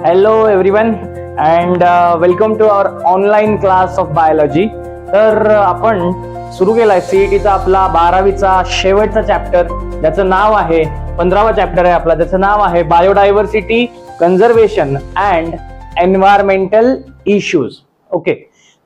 Hello everyone and welcome to our online class of biology. तर आपण सुरू केलाय सीईटीचा आपला 12वीचा शेवटचा चॅप्टर, ज्याचं नाव आहे 15वा चॅप्टर आहे आपला, ज्याचं नाव आहे biodiversity, conservation and environmental issues. Okay,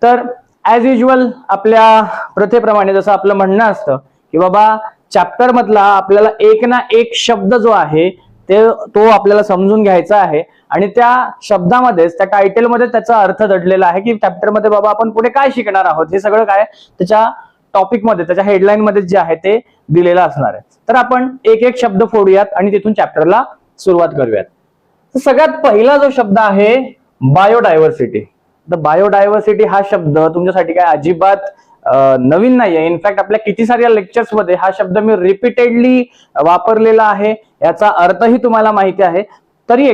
तर ॲज युजल आपल्या प्रथेप्रमाणे जसं आपलं म्हणणं असतं की बाबा चॅप्टर मधला आपल्याला एक ना एक शब्द जो आहे तो आपल्याला समजून घ्यायचा आहे आणि त्या शब्दामध्येच, त्या टायटलमध्ये त्याचा अर्थ दडलेला आहे की चॅप्टर मध्ये बाबा आपण पुढे काय शिकणार आहोत, हे सगळं काय त्याच्या टॉपिक मध्ये, त्याच्या हेडलाईन मध्ये जे आहे ते दिलेलं असणार आहे. तर आपण एक एक शब्द फोडूयात आणि तिथून चॅप्टरला सुरुवात करूयात. तर सगळ्यात पहिला जो शब्द आहे बायोडायव्हर्सिटी. तर बायोडायव्हर्सिटी हा शब्द तुमच्यासाठी काय अजिबात नवीन नाहीये. इनफॅक्ट आपल्या किती साऱ्या लेक्चर्स मध्ये हा शब्द मी रिपीटेडली वापरलेला आहे, याचा अर्थही तुम्हाला माहिती आहे. तरी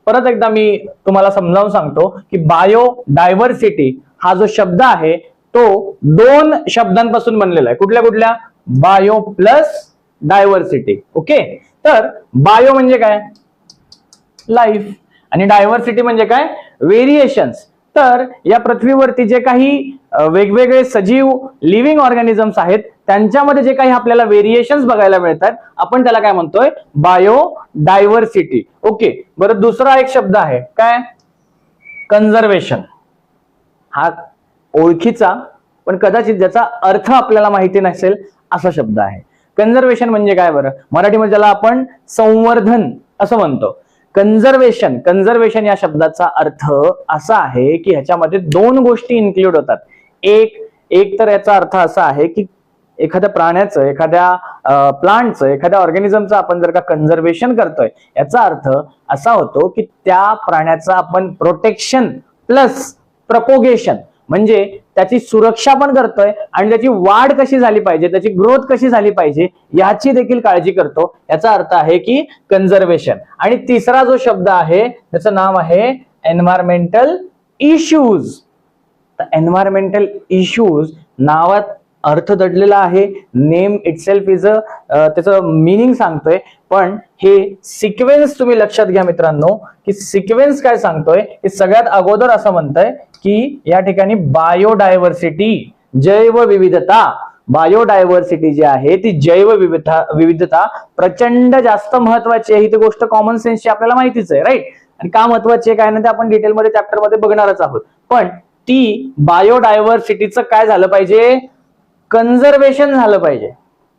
परत एकदा मी तुम्हाला समजावून सांगतो की बायोडायव्हर्सिटी हा जो शब्द आहे तो दोन शब्दांपासून बनलेला आहे. कुठल्या कुठल्या? Bio plus diversity. ओके, तर बायो म्हणजे काय? लाईफ, आणि डायव्हर्सिटी म्हणजे काय? व्हेरिएशन्स. तर या पृथ्वीवरती जे काही वेगवेगळे सजीव लिव्हिंग ऑर्गॅनिझम्स आहेत त्यांच्यामध्ये जे काही आपल्याला व्हेरिएशन्स बघायला मिळतात, आपण त्याला काय म्हणतोय? बायोडायव्हर्सिटी. ओके, बरं, दुसरा एक शब्द आहे काय? कन्झर्वेशन. हा ओळखीचा पण कदाचित ज्याचा अर्थ आपल्याला माहिती नसेल असा शब्द आहे. कन्झर्वेशन म्हणजे काय बरं? मराठीमध्ये ज्याला आपण संवर्धन असं म्हणतो. कन्झर्वेशन या शब्दाचा अर्थ असा आहे की ह्याच्यामध्ये दोन गोष्टी इन्क्लूड होतात. एक तर याचा अर्थ असा आहे की एखाद्या प्राण्याचं, एखाद्या प्लांटचं, एखाद्या ऑर्गॅनिझमचं आपण जर का कन्झर्वेशन करतोय, याचा अर्थ असा होतो की त्या प्राण्याचं आपण प्रोटेक्शन प्लस प्रपोगेशन, म्हणजे त्याची सुरक्षा पण करतोय आणि त्याची वाढ कशी झाली पाहिजे, त्याची ग्रोथ कशी झाली पाहिजे याची देखील काळजी करतो. याचा अर्थ आहे की कन्झर्वेशन. आणि तिसरा जो शब्द आहे त्याचं नाव आहे एन्व्हायरमेंटल इश्यूज. तर एन्व्हायरमेंटल इश्यूज नावात अर्थ दडलेला आहे. नेम इटसेल्फ इज त्याचं मिनिंग सांगतोय, पण हे सिक्वेन्स तुम्ही लक्षात घ्या मित्रांनो, की सिक्वेन्स काय सांगतोय की सगळ्यात अगोदर असं म्हणतंय की या ठिकाणी बायोडायव्हर्सिटी, जैवविविधता. बायोडायव्हर्सिटी जी आहे ती जैवविविधता प्रचंड जास्त महत्वाची आहे. ही ती गोष्ट कॉमन सेन्सची आपल्याला माहितीच आहे, राईट? आणि का महत्वाची आहे काय नाही ते आपण डिटेलमध्ये चॅप्टर मध्ये बघणारच आहोत. पण ती बायोडायव्हर्सिटीचं काय झालं पाहिजे? कन्झर्वेशन झालं पाहिजे,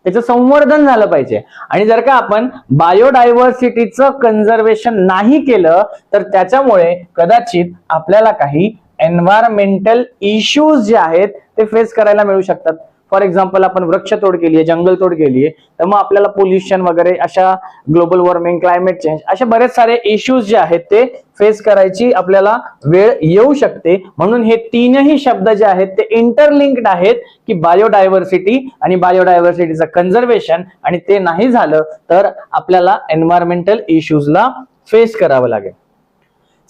त्याचं संवर्धन झालं पाहिजे. आणि जर का आपण बायोडायव्हर्सिटीचं कन्झर्वेशन नाही केलं तर त्याच्यामुळे कदाचित आपल्याला काही एन्व्हायरमेंटल इश्यूज जे आहेत ते फेस करायला मिळू शकतात. फॉर एक्झाम्पल, आपण वृक्षतोड केली आहे, जंगलतोड केली आहे, तर मग आपल्याला पोल्युशन वगैरे, अशा ग्लोबल वॉर्मिंग, क्लायमेट चेंज, असे बरेच सारे इश्यूज जे आहेत ते फेस करायची आपल्याला वेळ येऊ शकते. म्हणून हे तीनही शब्द जे आहेत ते इंटरलिंक्ड आहेत की बायोडायव्हर्सिटी आणि बायोडायव्हर्सिटीचं कन्झर्वेशन, आणि ते नाही झालं तर आपल्याला एन्व्हायरमेंटल इश्यूजला फेस करावं लागेल.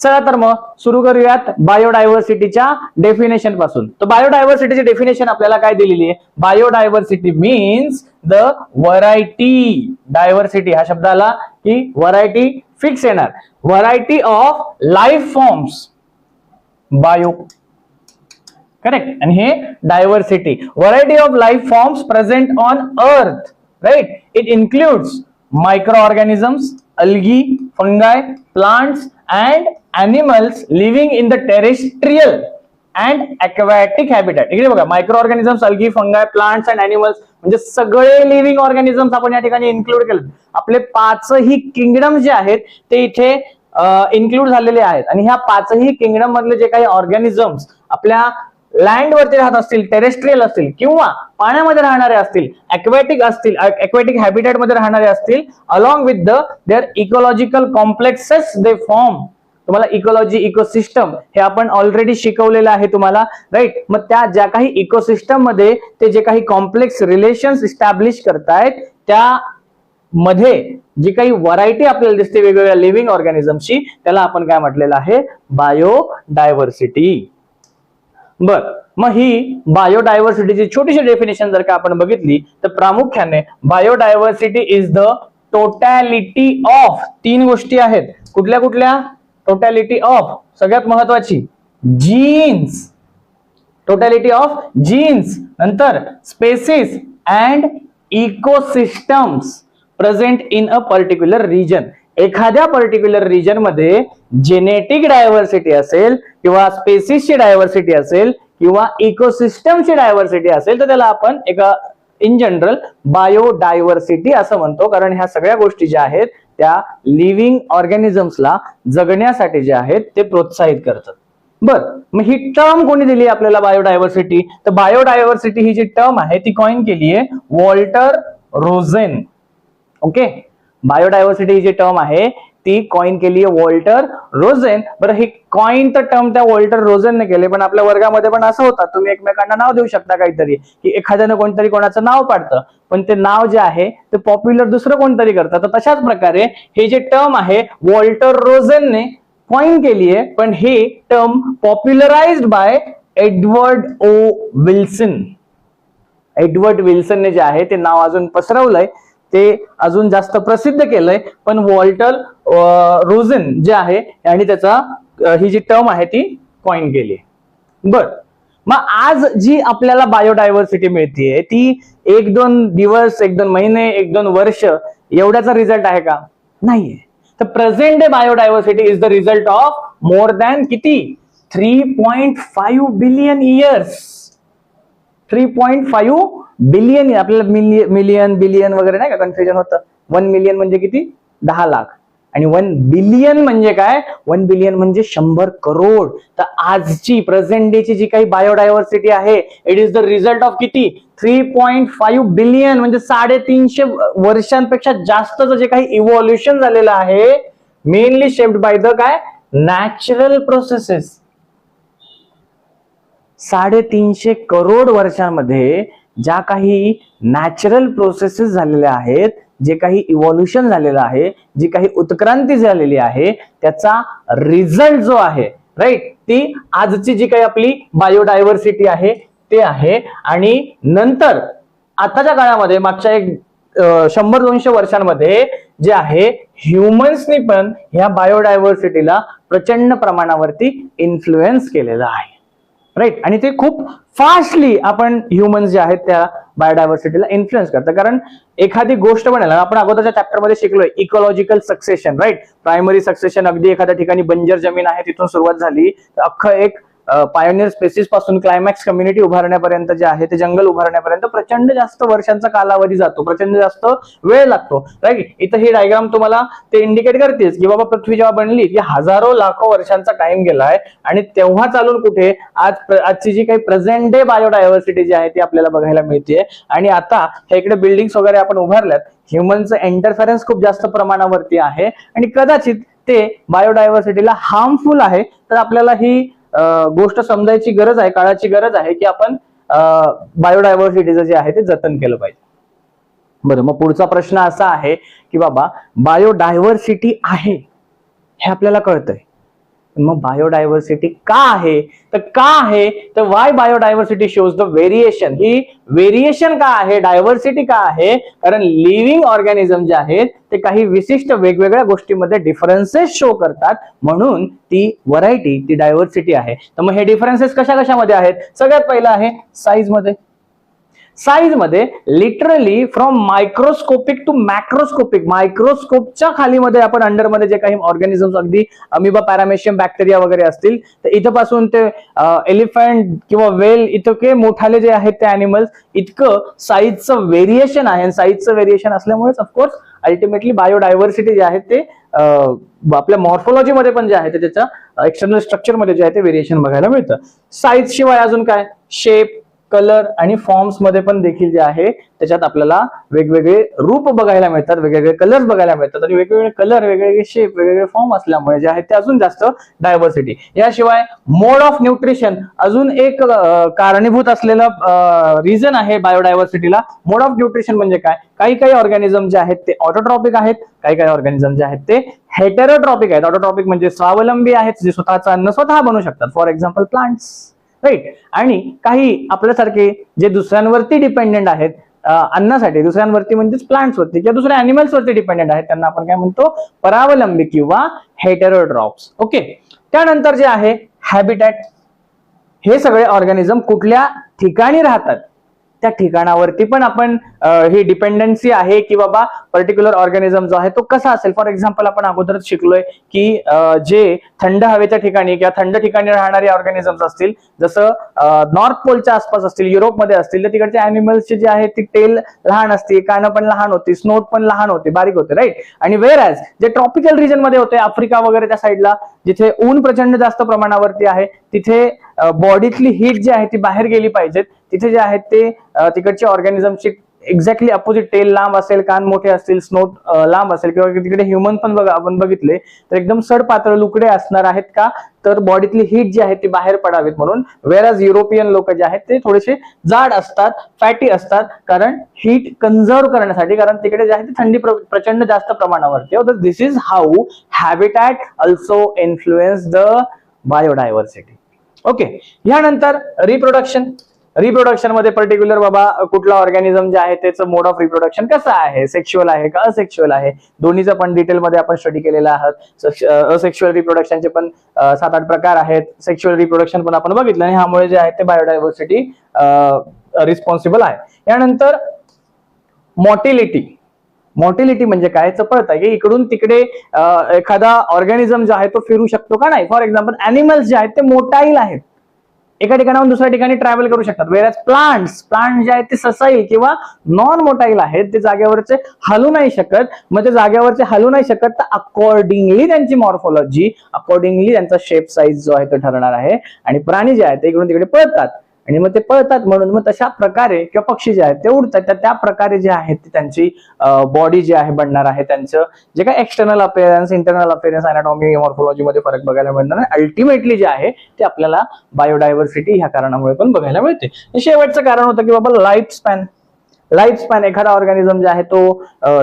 चला तर मग सुरू करूयात बायोडायव्हर्सिटीच्या डेफिनेशन पासून. तर बायोडायव्हर्सिटीची डेफिनेशन आपल्याला काय दिलेली आहे? Biodiversity means the variety. Diversity हा शब्द आला की व्हरायटी फिक्स येणार. Variety of life forms, bio, correct. आणि हे diversity, variety of life forms present on earth, right? It includes micro organisms, algae, fungi, plants and animals living in the terrestrial and aquatic habitat. इकडे बघा, micro organisms, algae, fungi, plants and animals म्हणजे सगळे living organisms आपण या ठिकाणी include केले. आपले पाचही किंगडम जे आहेत ते इथे इन्क्लूड झालेले आहेत. आणि ह्या पाचही किंगडम मधले जे काही ऑर्गॅनिझम्स आपल्या लँड वरती राहत असतील, टेरेस्ट्रियल असतील, किंवा पाण्यामध्ये राहणारे असतील, ॲक्वॅटिक असतील, ॲक्वॅटिक हॅबिटेट मध्ये राहणारे असतील, along with their ecological complexes they form. तुम्हाला इकोलॉजी, इकोसिस्टम हे आपण ऑलरेडी शिकवलेलं आहे तुम्हाला, राईट? मग त्या ज्या काही इकोसिस्टम मध्ये ते जे काही कॉम्प्लेक्स रिलेशन्स इस्टॅब्लिश करतायत त्या मध्ये जी काही व्हरायटी आपल्याला दिसते वेगवेगळ्या लिव्हिंग ऑर्गॅनिझमची, त्याला आपण काय म्हटलेलं आहे? बायोडायव्हर्सिटी. बर, मग ही बायोडायव्हर्सिटीची छोटीशी डेफिनेशन जर का आपण बघितली तर प्रामुख्याने biodiversity is the totality of, तीन गोष्टी आहेत. कुठल्या कुठल्या? टोटॅलिटी ऑफ, सगळ्यात महत्वाची, जीन्स, टोटॅलिटी ऑफ जीन्स, नंतर species and ecosystems present in a particular region. एखाद्या पर्टिक्युलर रिजन मध्ये जेनेटिक डायव्हर्सिटी असेल किंवा स्पेसिसची डायव्हर्सिटी असेल किंवा इकोसिस्टमची डायव्हर्सिटी असेल तर त्याला आपण एका इन जनरल बायोडायव्हर्सिटी असं म्हणतो, कारण ह्या सगळ्या गोष्टी ज्या आहेत त्या लिव्हिंग ऑर्गॅनिझम्सला जगण्यासाठी जे आहेत ते प्रोत्साहित करतात. बर, मग ही टर्म कोणी दिली आपल्याला बायोडायव्हर्सिटी? तर बायोडायव्हर्सिटी ही जी टर्म आहे ती कॉइन केली आहे वॉल्टर रोझेन. ओके, बायोडायव्हर्सिटी ही जी टर्म आहे ती कॉइन केली आहे वॉल्टर रोझेन. बरं, ही कॉइन तर टर्म त्या वॉल्टर रोझेनने केले, पण आपल्या वर्गामध्ये पण असं होतं, तुम्ही एकमेकांना नाव देऊ शकता काहीतरी, की एखाद्यानं कोणतरी कोणाचं नाव पाडतं, पण ते नाव जे आहे ते पॉप्युलर दुसरं कोणतरी करतं. तर तशाच प्रकारे हे जे टर्म आहे वॉल्टर रोझेनने कॉइन केली आहे, पण हे term popularized by Edward O Wilson. Edward विल्सनने जे आहे ते नाव अजून पसरवलंय, ते अजून जास्त प्रसिद्ध केलंय, पण वॉल्टर रोझेन जे आहे आणि त्याचा ही जी टर्म आहे ती कॉइन केली. बर, मग आज जी आपल्याला बायोडायव्हर्सिटी मिळतीये ती 1-2 दिवस, 1-2 महिने, 1-2 वर्ष एवढ्याचा रिझल्ट आहे का? नाहीये. तर present day biodiversity is the result of more than किती? 3.5 बिलियन इयर्स. 3.5 बिलियन. आपल्याला मिलियन बिलियन वगैरे नाही का कन्फ्युजन होतं. 1 मिलियन म्हणजे किती? 10 लाख. आणि 1 बिलियन म्हणजे काय? 1 बिलियन म्हणजे 100 करोड. तर आजची प्रेझेंट डेची जी काही बायोडायव्हर्सिटी आहे it is the result of किती? 3.5 बिलियन म्हणजे 350 वर्षांपेक्षा जास्तचं जे काही इव्हॉल्युशन झालेलं आहे, मेनली शेप्ड बाय द काय? Natural processes. 350 करोड वर्षांमध्ये ज्या काही नॅचरल प्रोसेसेस झालेल्या आहेत, जे काही इव्हॉल्युशन झालेलं आहे, जी काही उत्क्रांती झालेली आहे, त्याचा रिझल्ट जो आहे राईट, ती आजची जी काही आपली बायोडायव्हर्सिटी आहे ते आहे. आणि नंतर आताच्या काळामध्ये मागच्या 100-200 वर्षांमध्ये जे आहे ह्युमन्सनी पण ह्या बायोडायव्हर्सिटीला प्रचंड प्रमाणावरती इन्फ्लुएन्स केलेला आहे राईट. आणि ते खूप फास्टली आपण ह्युमन्स जे आहेत त्या बायोडायव्हर्सिटीला इन्फ्लुएन्स करतात. कारण एखादी गोष्ट बनायला आपण अगोदरच्या चॅप्टरमध्ये शिकलोय ecological succession right. Primary succession, अगदी एखाद्या ठिकाणी बंजर जमीन आहे तिथून सुरुवात झाली, अख्खं एक पायोनियर स्पेसिस पासून क्लायमॅक्स कम्युनिटी उभारण्यापर्यंत जे आहे ते जंगल उभारण्यापर्यंत प्रचंड जास्त वर्षांचा कालावधी जातो, प्रचंड जास्त वेळ लागतो राईट. इथं ही डायग्राम तुम्हाला ते इंडिकेट करतेच की बाबा पृथ्वी जेव्हा बनली की हजारो लाखो वर्षांचा टाइम गेलाय, आणि तेव्हा चालून कुठे आजची जी काही प्रेझेंट डे बायोडायव्हर्सिटी जी आहे ती आपल्याला बघायला मिळते. आणि आता इकडे बिल्डिंग्स वगैरे आपण उभारल्यात, ह्युमनचं इंटरफेरन्स खूप जास्त प्रमाणावरती आहे आणि कदाचित ते बायोडायव्हर्सिटीला हार्मफुल आहे. तर आपल्याला ही गोष्ट समजायची गरज आहे, काळाची गरज आहे की आपण बायोडायव्हर्सिटीचं जे आहे ते जतन केलं पाहिजे. बरं, मग पुढचा प्रश्न असा आहे की बाबा बायोडायव्हर्सिटी आहे हे आपल्याला कळतंय, मग बायोडायव्हर्सिटी का आहे? तर Y biodiversity shows the variation. He variation का आहे, डायव्हर्सिटी का आहे? कारण लिव्हिंग ऑर्गॅनिझम जे आहेत ते काही विशिष्ट वेगवेगळ्या गोष्टींमध्ये डिफरन्सेस शो करतात, म्हणून ती व्हरायटी, ती डायव्हर्सिटी आहे. तर मग हे डिफरन्सेस कशामध्ये आहेत? सगळ्यात पहिलं आहे साईज मध्ये. साईज मध्ये literally from microscopic to macroscopic, मायक्रोस्कोपच्या खालीमध्ये आपण अंडरमध्ये जे काही ऑर्गॅनिझम्स अगदी अमिबा, पॅरामेशियम, बॅक्टेरिया वगैरे असतील, तर इथं पासून ते एलिफंट किंवा वेल इतके मोठाले जे आहेत ते अॅनिमल्स, इतकं साईजचं व्हेरिएशन आहे. साईजचं व्हेरिएशन असल्यामुळेच ऑफकोर्स अल्टिमेटली बायोडायव्हर्सिटी जे आहे ते आपल्या मॉर्फोलॉजीमध्ये पण जे आहे ते त्याच्या एक्सटर्नल स्ट्रक्चरमध्ये जे आहे ते व्हेरिएशन बघायला मिळतं. साईज शिवाय अजून काय? शेप, कलर आणि फॉर्म्स मध्ये पण देखील जे आहे त्याच्यात आपल्याला वेगवेगळे रूप बघायला मिळतात, वेगवेगळे कलर्स बघायला मिळतात, आणि वेगवेगळे कलर, वेगवेगळे शेप, वेगवेगळे फॉर्म असल्यामुळे जे आहे ते अजून जास्त डायव्हर्सिटी. याशिवाय मोड ऑफ न्यूट्रिशन अजून एक कारणीभूत असलेलं रिझन आहे बायोडायव्हर्सिटीला. मोड ऑफ न्यूट्रिशन म्हणजे काय? काही ऑर्गॅनिझम जे आहेत ते ऑटोट्रॉपिक आहेत, काही ऑर्गॅनिझम जे आहेत ते हेटेरोट्रॉपिक आहेत. ऑटोट्रॉपिक म्हणजे स्वावलंबी आहेत, जे स्वतःचं अन्न स्वतः बनवू शकतात, फॉर एक्झाम्पल प्लांट्स राईट. आणि काही आपल्यासारखे जे दुसऱ्यांवरती डिपेंडेंट आहेत, अन्नासाठी, दुसऱ्यांवरती म्हणजेच प्लांट्सवरती किंवा दुसऱ्या अॅनिमल्सवरती डिपेंडेंट आहेत, त्यांना आपण काय म्हणतो, परावलंबी किंवा हेटेरोट्रॉप्स. ओके. त्यानंतर जे आहे हॅबिटॅट. हे सगळे ऑर्गॅनिझम कुठल्या ठिकाणी राहतात त्या ठिकाणावरती पण आपण ही डिपेंडन्सी आहे की बाबा पर्टिक्युलर ऑर्गॅनिझम जो आहे तो कसा असेल. फॉर एक्झाम्पल आपण अगोदरच शिकलोय की जे थंड हवेच्या ठिकाणी किंवा थंड ठिकाणी राहणारे ऑर्गॅनिझम्स असतील, जसं नॉर्थ पोलच्या आसपास असतील, युरोपमध्ये असतील, तर तिकडच्या अॅनिमल्सचे जे आहे ती टेल लहान असते, कानं पण लहान होती, स्नोट पण लहान होते, बारीक होते, राईट. आणि वेअरॅज जे ट्रॉपिकल रिजन मध्ये होते, आफ्रिका वगैरे त्या साईडला, जिथे ऊन प्रचंड जास्त प्रमाणावरती आहे, तिथे बॉडीतली हीट जी आहे ती बाहेर गेली पाहिजेत, तिथे जे आहेत ते तिकडचे ऑर्गॅनिझमची एक्झॅक्टली अपोजिट, टेल लांब असेल, कान मोठे असतील, स्नोट लांब असेल, किंवा तिकडे ह्युमन पण बघा आपण बघितले तर एकदम सडपातळ लुकडे असणार आहेत का, तर बॉडीतली हीट जी आहे ती बाहेर पडावीत म्हणून. वेअरॅज युरोपियन लोक जे आहेत ते थोडेसे जाड असतात, फॅटी असतात, कारण हीट कन्झर्व करण्यासाठी, कारण तिकडे जे आहे ते थंडी प्रचंड जास्त प्रमाणावरती. This is how habitat also influence the biodiversity. Okay. यानंतर रिप्रोडक्शन. रिप्रोडक्शन मध्ये पर्टिक्युलर बाबा कुठला ऑर्गॅनिझम जे आहे त्याचं मोड ऑफ रिप्रोडक्शन कसं आहे, सेक्शुअल आहे का असेक्शुअल आहे, दोन्हीचं पण डिटेलमध्ये आपण स्टडी केलेला आहात. असेक्शुअल रिप्रोडक्शनचे पण 7-8 प्रकार आहेत, सेक्शुअल रिप्रोडक्शन पण आपण बघितलं, आणि ह्यामुळे जे आहे ते बायोडायव्हर्सिटी रिस्पॉन्सिबल आहे. यानंतर मॉर्टिलिटी. मॉर्टिलिटी म्हणजे काय, पळत आहे की इकडून तिकडे एखादा ऑर्गॅनिझम जो आहे तो फिरू शकतो का नाही. फॉर एक्झाम्पल अॅनिमल्स जे आहेत ते मोटाईल आहेत, एका ठिकाणाहून दुसऱ्या ठिकाणी ट्रॅव्हल करू शकतात. वेअरॅज प्लांट जे आहेत ते ससाईल किंवा नॉन मोटाईल आहेत, ते जागेवरचे हलू नाही शकत. मग ते जागेवरचे हलू नाही शकत तर अकॉर्डिंगली त्यांची मॉर्फॉलॉजी, अकॉर्डिंगली त्यांचा शेप साईज जो आहे तो ठरणार आहे. आणि प्राणी जे आहेत ते इकडून तिकडे पळतात, आणि मग ते पळतात म्हणून मग तशा प्रकारे, किंवा पक्षी जे आहेत ते उडतात, त्या प्रकारे जे आहेत ते त्यांची बॉडी जी आहे बनणार आहे, त्यांचं जे काय external appearance, internal appearance, anatomy, morphology मध्ये फरक बघायला मिळणार आहे. अल्टिमेटली जे आहे ते आपल्याला बायोडायव्हर्सिटी ह्या कारणामुळे पण बघायला मिळते. शेवटचं कारण होतं की बाबा लाईफ स्पॅन. लाईफ स्पॅन, एखादा ऑर्गॅनिझम जे आहे तो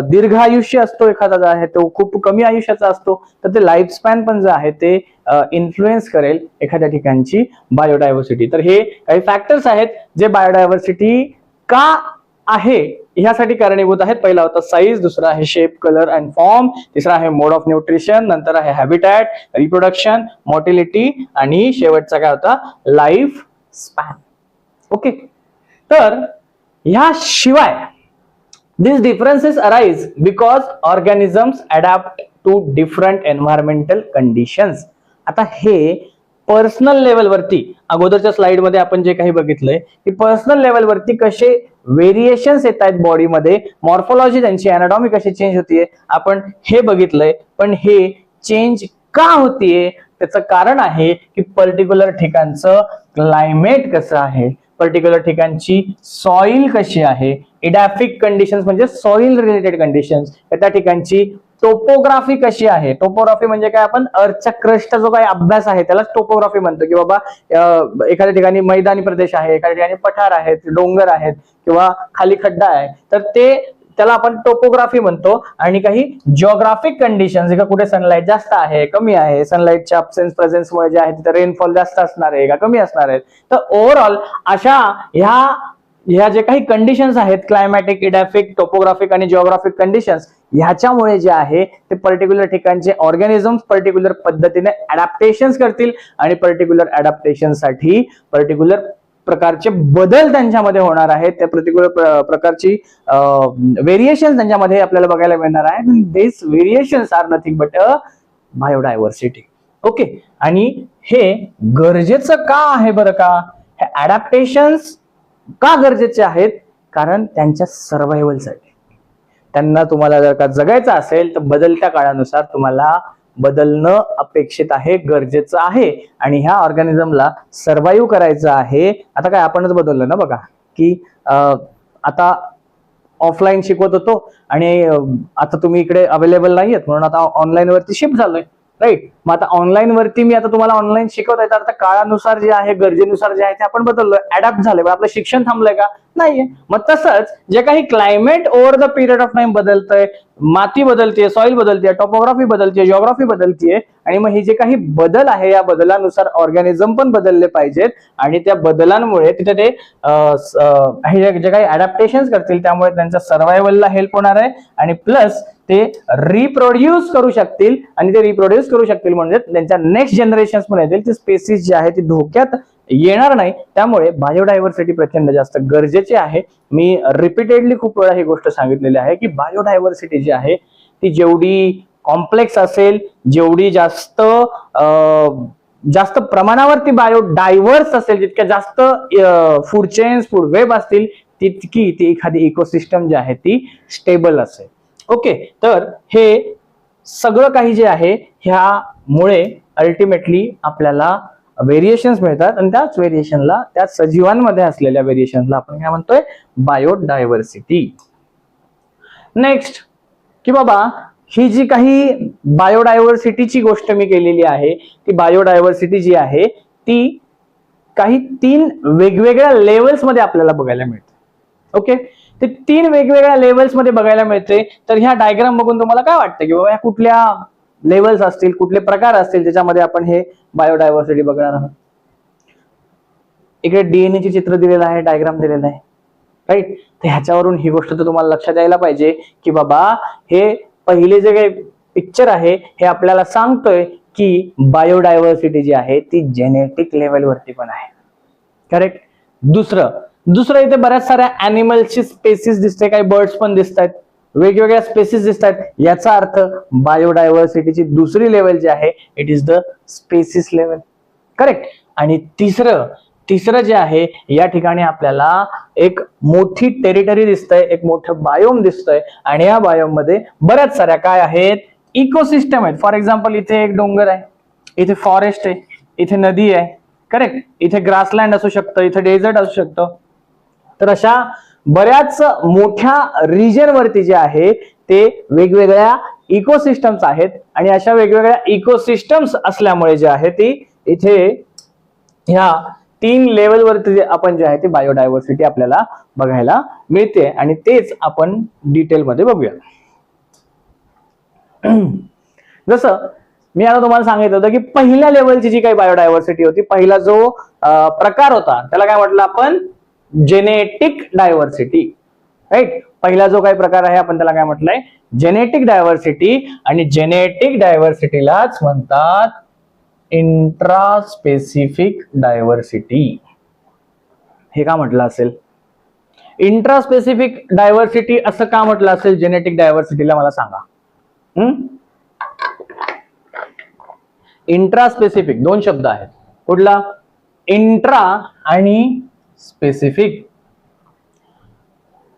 दीर्घ आयुष्य असतो, एखादा जो आहे तो खूप कमी आयुष्याचा असतो, तर ते लाईफ स्पॅन पण जे आहे ते इन्फ्लुएन्स करेल एखाद्या ठिकाणची बायोडायव्हर्सिटी. तर हे काही फॅक्टर्स आहेत जे बायोडायव्हर्सिटी का आहे ह्यासाठी कारणीभूत आहेत. पहिला होता साईज, दुसरा आहे शेप, कलर अँड फॉर्म, तिसरा आहे मोड ऑफ न्यूट्रिशन, नंतर आहे हॅबिटॅट, रिप्रोडक्शन, मॉर्टिलिटी, आणि शेवटचा काय होता, लाईफ स्पॅन. ओके. तर ह्याशिवाय these differences arise because organisms adapt to different environmental conditions. आता हे पर्सनल लेवलवरती, अगोदरच्या स्लाइड मध्ये आपण जे काही बघितलंय की पर्सनल लेवलवरती कसे व्हेरिएशन्स येत आहेत बॉडीमध्ये, मॉर्फॉलॉजी त्यांची, अॅनाटॉमी कशी चेंज होतीये, आपण हे बघितलंय. पण हे चेंज का होतीये त्याचं कारण आहे की पर्टिक्युलर ठिकाणचं क्लायमेट कसं आहे, पर्टिक्युलर ठिकाणची सॉइल कशी आहे, इडॅफिक कंडिशन्स म्हणजे सॉइल रिलेटेड कंडिशन्स, त्या ठिकाणची टोपोग्राफी कशी आहे. टोपोग्राफी म्हणजे काय, आपण अर्थच्या क्रस्टचा जो काही अभ्यास आहे त्याला टोपोग्राफी म्हणतो. की बाबा एखाद्या ठिकाणी मैदानी प्रदेश आहे, एखाद्या ठिकाणी पठार आहेत, डोंगर आहेत, किंवा खाली खड्डा आहे, तर ते त्याला आपण टोपोग्राफी म्हणतो. आणि काही जिओग्राफिक कंडिशन्स, का कुठे सनलाईट जास्त आहे, कमी आहे, सनलाईटच्या अब्सेन्स प्रेझेन्समुळे जे आहे तिथे रेनफॉल जास्त असणार आहे का कमी असणार आहे. तर ओव्हरऑल अशा ह्या जे काही कंडिशन्स आहेत, क्लायमॅटिक, इडॅफिक, टोपोग्राफिक आणि जिओग्राफिक कंडिशन्स, ह्याच्यामुळे जे आहे ते पर्टिक्युलर ठिकाणचे ऑर्गॅनिझम्स पर्टिक्युलर पद्धतीने अडॅप्टेशन्स करतील, आणि पर्टिक्युलर अडॅप्टेशनसाठी पर्टिक्युलर प्रकारचे बदल त्यांच्यामध्ये होणार आहेत, त्या पर्टिक्युलर प्रकारची व्हेरिएशन त्यांच्यामध्ये आपल्याला बघायला मिळणार आहे. This variations are nothing but a biodiversity. Okay. आणि हे गरजेचं का आहे बरं का, हे अडॅप्टेशन्स का गरजेचे आहेत, कारण त्यांच्या सर्व्हायव्हलसाठी, त्यांना तुम्हाला जर का जगायचं असेल तर बदलत्या काळानुसार तुम्हाला बदलणं अपेक्षित आहे, गरजेचं आहे. आणि ह्या ऑर्गॅनिझमला सर्व्हाइव्ह करायचं आहे. आता काय आपणच बदललं ना बघा, की आता ऑफलाईन शिकवत होतो आणि आता तुम्ही इकडे अवेलेबल नाहीयेत म्हणून आता ऑनलाईन वरती शिफ्ट झालोय, राईट. मग आता ऑनलाईन वरती मी आता तुम्हाला ऑनलाईन शिकवत आहे, तर आता काळानुसार जे आहे, गरजेनुसार जे आहे ते आपण बदललोय, अडॅप्ट झालंय. आपलं शिक्षण थांबलंय का, नाहीये. मग तसंच जे काही climate over the period of time बदलतंय, माती बदलते, सॉइल बदलते, टॉपोग्राफी बदलते, जिओग्राफी बदलते, आणि मग हे जे काही बदल आहे या बदलानुसार ऑर्गॅनिझम पण बदलले पाहिजेत, आणि त्या बदलांमुळे तिथे ते जे काही अडॅप्टेशन करतील त्यामुळे त्यांच्या सर्व्हायव्हलला हेल्प होणार आहे, आणि प्लस ते रिप्रोड्यूस करू शकतील, आणि ते रिप्रोड्यूस करू शकतील म्हणजे त्यांच्या नेक्स्ट जनरेशन पण येतील, ती स्पेसिस जी आहे ती धोक्यात येणार नाही. त्यामुळे बायोडायव्हर्सिटी प्रचंड जास्त गरजेची आहे. मी रिपीटेडली खूप वेळा ही गोष्ट सांगितलेली आहे की बायोडायव्हर्सिटी जी आहे ती जेवढी कॉम्प्लेक्स असेल, जेवढी जास्त प्रमाणावरती बायोडायव्हर्स असेल, जितक्या जास्त फूड चेन्स, फूड वेब असतील, तितकी ती एखादी इकोसिस्टम जी आहे ती स्टेबल असेल. ओके, तर हे सगळं काही जे आहे ह्यामुळे अल्टिमेटली आपल्याला व्हेरिएशन्स मिळतात, आणि त्याच व्हेरिएशनला, त्या सजीवांमध्ये असलेल्या व्हेरिएशनला आपण काय म्हणतोय, बायोडायव्हर्सिटी. नेक्स्ट, की बाबा ही जी काही बायोडायव्हर्सिटीची गोष्ट मी केलेली आहे, ती बायोडायव्हर्सिटी जी आहे ती काही 3 वेगवेगळ्या लेवल्स मध्ये आपल्याला बघायला मिळते. ओके, ते 3 वेगवेगळ्या लेवल्स मध्ये बघायला मिळते. तर ह्या डायग्राम बघून तुम्हाला काय वाटतं की बाबा ह्या कुठल्या लेवल्स असतील, कुठले प्रकार असतील ज्याच्यामध्ये आपण हे बायोडायव्हर्सिटी बघणार आहोत? इकडे डीएनए चे चित्र दिलेलं आहे, डायग्राम दिलेला आहे, राईट. तर ह्याच्यावरून ही गोष्ट तर तुम्हाला लक्षात यायला पाहिजे की बाबा हे पहिले जे काही पिक्चर आहे हे आपल्याला सांगतोय की बायोडायव्हर्सिटी जी आहे ती जेनेटिक लेवलवरती पण आहे. करेक्ट. दुसरं इथे बऱ्याच साऱ्या अॅनिमल्सची स्पेसिस दिसते, काही बर्ड्स पण दिसत आहेत, वेगवेगळ्या स्पेसिस दिसत आहेत. याचा अर्थ बायोडायव्हर्सिटीची दुसरी लेवल जी आहे it is the species level. Correct. आणि तिसरं जे आहे या ठिकाणी आपल्याला एक मोठी टेरिटरी दिसतंय, एक मोठं बायोम दिसतंय, आणि या बायोम मध्ये बऱ्याच साऱ्या काय आहेत, इकोसिस्टम आहेत. फॉर एक्झाम्पल इथे एक डोंगर आहे, इथे फॉरेस्ट आहे, इथे नदी आहे. करेक्ट. इथे ग्रासलँड असू शकतं, इथे डेझर्ट असू शकतं. तर अशा बऱ्याच मोठ्या रिजन वरती जे आहे ते वेगवेगळ्या इकोसिस्टम्स आहेत, आणि अशा वेगवेगळ्या इकोसिस्टम्स असल्यामुळे जे आहे ती इथे ह्या 3 लेवलवरती आपण जे आहे ते बायोडायव्हर्सिटी आपल्याला बघायला मिळते, आणि तेच आपण डिटेलमध्ये बघूया. जसं मी आता तुम्हाला सांगितलं होतं की पहिल्या लेवलची जी काही बायोडायव्हर्सिटी होती, पहिला जो प्रकार होता त्याला काय म्हटलं आपण, जेनेटिक डायव्हर्सिटी. राईट. पहिला जो काही प्रकार आहे आपण त्याला काय म्हटलंय, जेनेटिक डायव्हर्सिटी. आणि जेनेटिक डायव्हर्सिटीलाच म्हणतात इंट्रास्पेसिफिक डायव्हर्सिटी. हे का म्हटलं असेल इंट्रास्पेसिफिक डायव्हर्सिटी, असं का म्हटलं असेल जेनेटिक डायव्हर्सिटीला, मला सांगा. इंट्रास्पेसिफिक 2 शब्द आहेत. कुठला? इंट्रा आणि स्पेसिफिक.